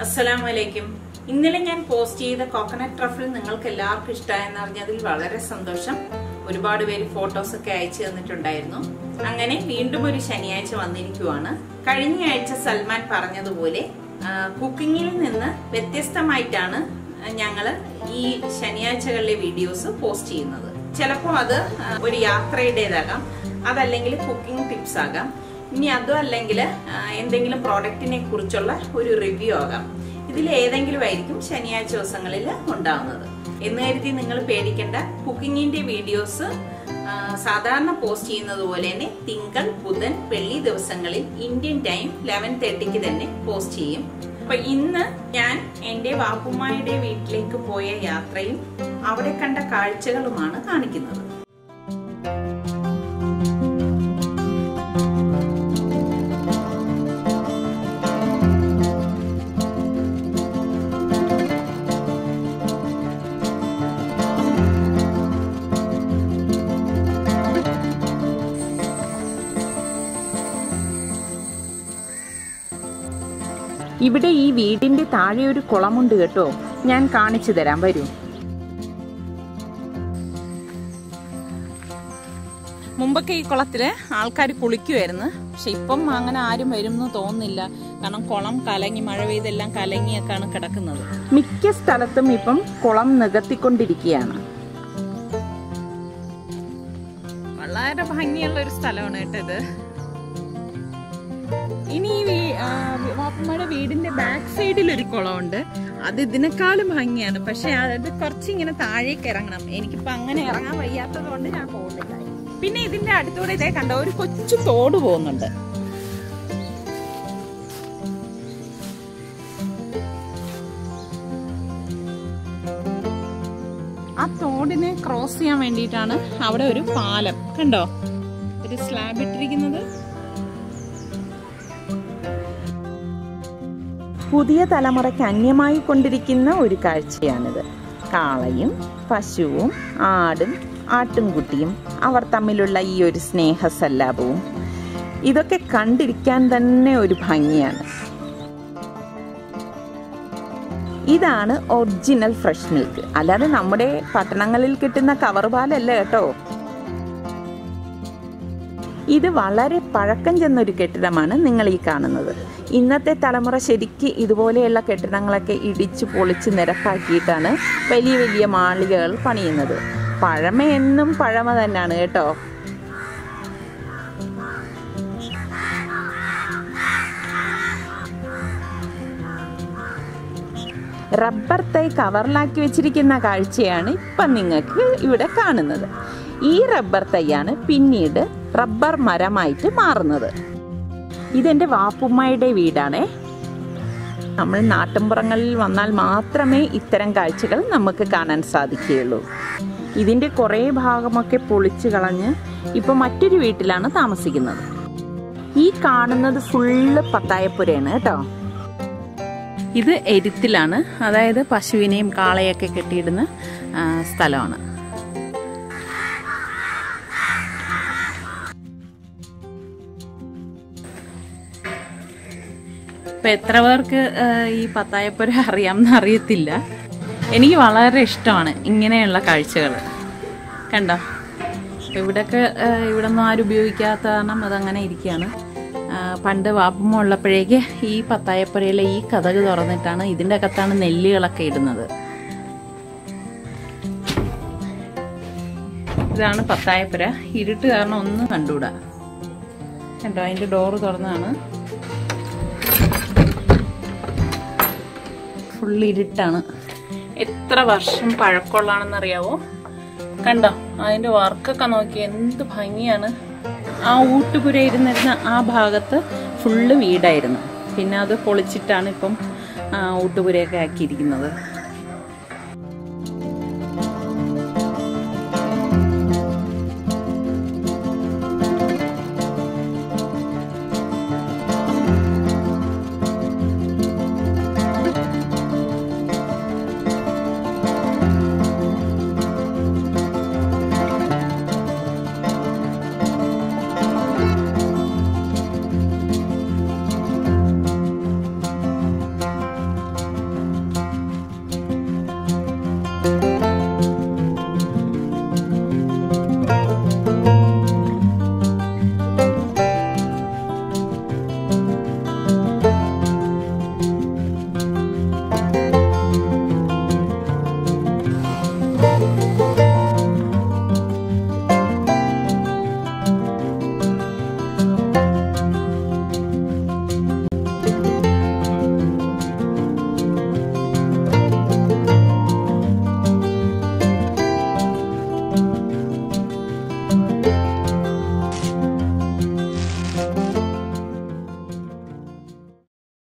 Assalamualaikum. ഇന്നലെ ഞാൻ post ചെയ്ത കോക്കനട്ട് ട്രഫിൾ നിങ്ങൾക്ക് എല്ലാവർക്കും ഇഷ്ടമായെന്ന് അറിഞ്ഞതിൽ വളരെ സന്തോഷം. ഒരുപാട് പേര് ഫോട്ടോസ് ഒക്കെ അയച്ചു തന്നിട്ടുണ്ടായിരുന്നു. അങ്ങനെ വീണ്ടും ഒരു ശനിയാഴ്ച വന്നിരിക്കുകയാണ്. കഴിഞ്ഞ ആഴ്ച സൽമാൻ പറഞ്ഞതുപോലെ കുക്കിങ്ങിൽ നിന്ന് വ്യത്യസ്തമായിട്ടാണ് ഞങ്ങൾ ഈ ശനിയാഴ്ചകളിലെ വീഡിയോസ് പോസ്റ്റ് ചെയ്യുന്നത്. ചിലപ്പോൾ അത് ഒരു യാത്രയുടേതാകാം, അതല്ലെങ്കിൽ കുക്കിംഗ് ടിപ്സ് ആകാം, ഇനി അതും അല്ലെങ്കിൽ എന്തെങ്കിലും പ്രോഡക്റ്റിനെ കുറിച്ചുള്ള ഒരു റിവ്യൂ ആകാം. ഇതിൽ ഏതെങ്കിലും ആയിരിക്കും ശനിയാഴ്ച ദിവസങ്ങളിൽ ഉണ്ടാവുന്നത് എന്ന് കരുതി നിങ്ങൾ പേടിക്കേണ്ട. കുക്കിങ്ങിന്റെ വീഡിയോസ് സാധാരണ പോസ്റ്റ് ചെയ്യുന്നത് പോലെ തന്നെ തിങ്കൾ, ബുധൻ, വെള്ളി ദിവസങ്ങളിൽ ഇന്ത്യൻ ടൈം 11:30 തന്നെ പോസ്റ്റ് ചെയ്യും. അപ്പൊ ഇന്ന് ഞാൻ എന്റെ വാപ്പുമ്മായുടെ വീട്ടിലേക്ക് പോയ യാത്രയും അവിടെ കണ്ട കാഴ്ചകളുമാണ് കാണിക്കുന്നത്. ഇവിടെ ഈ വീടിന്റെ താഴെ ഒരു കുളമുണ്ട് കേട്ടോ, ഞാൻ കാണിച്ചു തരാം, വരൂ. മുമ്പൊക്കെ ഈ കുളത്തില് ആൾക്കാർ കുളിക്കുമായിരുന്നു, പക്ഷെ ഇപ്പം അങ്ങനെ ആരും വരും എന്ന് തോന്നുന്നില്ല. കാരണം കുളം കലങ്ങി, മഴ പെയ്തെല്ലാം കലങ്ങിയൊക്കെയാണ് കിടക്കുന്നത്. മിക്ക സ്ഥലത്തും ഇപ്പം കുളം നികത്തിക്കൊണ്ടിരിക്കുകയാണ്. വളരെ ഭംഗിയുള്ള ഒരു സ്ഥലമാണ് കേട്ടോ ഇത്. ഇനി വാപ്പമ്മയുടെ വീടിന്റെ ബാക്ക് സൈഡിൽ ഒരു കുളമുണ്ട്, അത് ഇതിനേക്കാളും ഭംഗിയാണ്. പക്ഷെ അത് കുറച്ചിങ്ങനെ താഴേക്ക് ഇറങ്ങണം. എനിക്കിപ്പോ അങ്ങനെ ഇറങ്ങാൻ വയ്യാത്തത് കൊണ്ട് ഞാൻ പോകുന്നില്ല. പിന്നെ ഇതിന്റെ അടുത്തൂടെ ഇതേ കണ്ടോ, ഒരു കൊച്ചു തോട് പോകുന്നുണ്ട്. ആ തോടിനെ ക്രോസ് ചെയ്യാൻ വേണ്ടിയിട്ടാണ് അവിടെ ഒരു പാലം കണ്ടോ, ഒരു സ്ലാബ് ഇട്ടിരിക്കുന്നത്. പുതിയ തലമുറയ്ക്ക് അന്യമായി കൊണ്ടിരിക്കുന്ന ഒരു കാഴ്ചയാണിത്. കാളയും പശുവും ആടും ആട്ടുംകുട്ടിയും അവർ തമ്മിലുള്ള ഈ ഒരു സ്നേഹസല്ലാപവും ഇതൊക്കെ കണ്ടിരിക്കാൻ തന്നെ ഒരു ഭംഗിയാണ്. ഇതാണ് ഒറിജിനൽ ഫ്രഷ് മിൽക്ക്, അല്ലാതെ നമ്മുടെ പട്ടണങ്ങളിൽ കിട്ടുന്ന കവർ പാലല്ല കേട്ടോ. ഇത് വളരെ പഴക്കം ചെന്നൊരു കെട്ടിടമാണ് നിങ്ങൾ ഈ കാണുന്നത്. ഇന്നത്തെ തലമുറ ശരിക്ക് ഇതുപോലെയുള്ള കെട്ടിടങ്ങളൊക്കെ ഇടിച്ചു പൊളിച്ച് നിരപ്പാക്കിയിട്ടാണ് വലിയ വലിയ മാളികകൾ പണിയുന്നത്. പഴമ എന്നും പഴമ തന്നെയാണ് കേട്ടോ. റബ്ബർ തൈ കവറിലാക്കി വെച്ചിരിക്കുന്ന കാഴ്ചയാണ് ഇപ്പം നിങ്ങൾക്ക് ഇവിടെ കാണുന്നത്. ഈ റബ്ബർ തൈയാണ് പിന്നീട് റബ്ബർ മരമായിട്ട് മാറുന്നത്. ഇതെന്റെ വാപ്പുമ്മയുടെ വീടാണേ. നമ്മൾ നാട്ടിൻപുറങ്ങളിൽ വന്നാൽ മാത്രമേ ഇത്തരം കാഴ്ചകൾ നമുക്ക് കാണാൻ സാധിക്കുകയുള്ളൂ. ഇതിന്റെ കുറേ ഭാഗമൊക്കെ പൊളിച്ചു കളഞ്ഞ് ഇപ്പൊ മറ്റൊരു വീട്ടിലാണ് താമസിക്കുന്നത്. ഈ കാണുന്നത് ഫുള്ള് പത്തായപ്പുരയാണ് കേട്ടോ. ഇത് എരുത്തിലാണ്, അതായത് പശുവിനെയും കാളയൊക്കെ കെട്ടിയിടുന്ന സ്ഥലമാണ്. ഇപ്പൊ എത്ര പേർക്ക് ഈ പത്തായപ്പുര അറിയാമെന്ന് അറിയത്തില്ല. എനിക്ക് വളരെ ഇഷ്ടമാണ് ഇങ്ങനെയുള്ള കാഴ്ചകൾ. കണ്ടോ, ഇവിടെയൊക്കെ ഇവിടെ ഒന്നും ആരും ഉപയോഗിക്കാത്ത കാരണം അതങ്ങനെ ഇരിക്കുകയാണ്. പണ്ട് വാപ്പമ്മ ഉള്ളപ്പോഴേക്ക് ഈ പത്തായപ്പുരയിലെ ഈ കതക് തുറന്നിട്ടാണ് ഇതിൻ്റെ അകത്താണ് നെല്ലുകളൊക്കെ ഇടുന്നത്. ഇതാണ് പത്തായപ്പുര. ഇരുട്ട് കാരണം ഒന്നും കണ്ടുകൂടാ. കണ്ടോ, അതിൻ്റെ ഡോറ് തുറന്നാണ്, ഫുള്ള് ഇരുട്ടാണ്. എത്ര വർഷം പഴക്കമുള്ളതാണെന്ന് അറിയാവോ? കണ്ടോ, അതിന്റെ വർക്കൊക്കെ നോക്കി എന്ത് ഭംഗിയാണ്. ആ ഊട്ടുപുര ഇരുന്നിരുന്ന ആ ഭാഗത്ത് ഫുള്ള് വീടായിരുന്നു, പിന്നെ അത് പൊളിച്ചിട്ടാണ് ഇപ്പം ഊട്ടുപുരയൊക്കെ ആക്കിയിരിക്കുന്നത്.